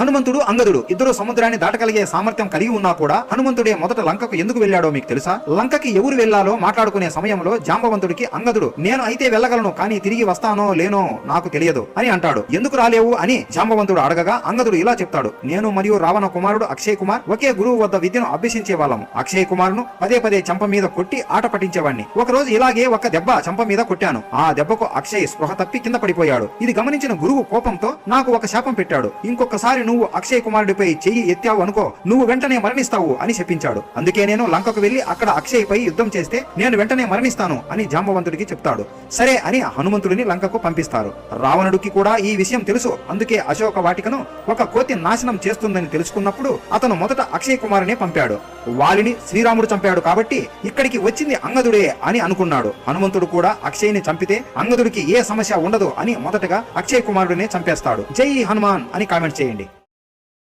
హనుమంతుడు అంగదుడు ఇద్దరు సముద్రాన్ని దాటగలిగే సామర్థ్యం కలిగి ఉన్నా కూడా హనుమంతుడే మొదట లంకకు ఎందుకు వెళ్లాడో మీకు తెలుసా? లంకకి ఎవరు వెళ్లాలో మాట్లాడుకునే సమయంలో జాంబవంతుడికి అంగదుడు నేను అయితే వెళ్ళగలను, కానీ తిరిగి వస్తానో లేనో నాకు తెలియదు అని అంటాడు. ఎందుకు రాలేవు అని జాంబవంతుడు అడగగా అంగదుడు ఇలా చెప్తాడు, నేను మరియు రావణ కుమారుడు అక్షయ్ కుమార్ ఒకే గురువు వద్ద విద్యను అభ్యసించే వాళ్ళము. అక్షయ్ కుమార్ను పదే పదే చంప మీద కొట్టి ఆట పట్టించేవాడిని. ఒక రోజు ఇలాగే ఒక దెబ్బ చంప మీద కొట్టాను. ఆ దెబ్బకు అక్షయ్ స్పృహ తప్పి కింద పడిపోయాడు. ఇది గమనించిన గురువు కోపంతో నాకు ఒక శాపం పెట్టాడు. ఇంకొకసారి నువ్వు అక్షయ్ కుమారుడిపై చెయ్యి ఎత్తావు అనుకో, నువ్వు వెంటనే మరణిస్తావు అని చెప్పించాడు. అందుకే నేను లంకకు వెళ్లి అక్కడ అక్షయ్ పై యుద్ధం చేస్తే నేను వెంటనే మరణిస్తాను అని జాంబవంతుడికి చెప్తాడు. సరే అని హనుమంతుడిని లంకకు పంపిస్తారు. రావణుడికి కూడా ఈ విషయం తెలుసు. అందుకే అశోక వాటికను ఒక కోతి నాశనం చేస్తుందని తెలుసుకున్నప్పుడు అతను మొదట అక్షయ్ కుమారునే పంపాడు. వాలిని శ్రీరాముడు చంపాడు కాబట్టి ఇక్కడికి వచ్చింది అంగదుడే అని అనుకున్నాడు. హనుమంతుడు కూడా అక్షయ్ని చంపితే అంగదుడికి ఏ సమస్య ఉండదు అని మొదటగా అక్షయ్ కుమారుడినే చంపేస్తాడు. జై హనుమాన్ అని కామెంట్ చేయండి.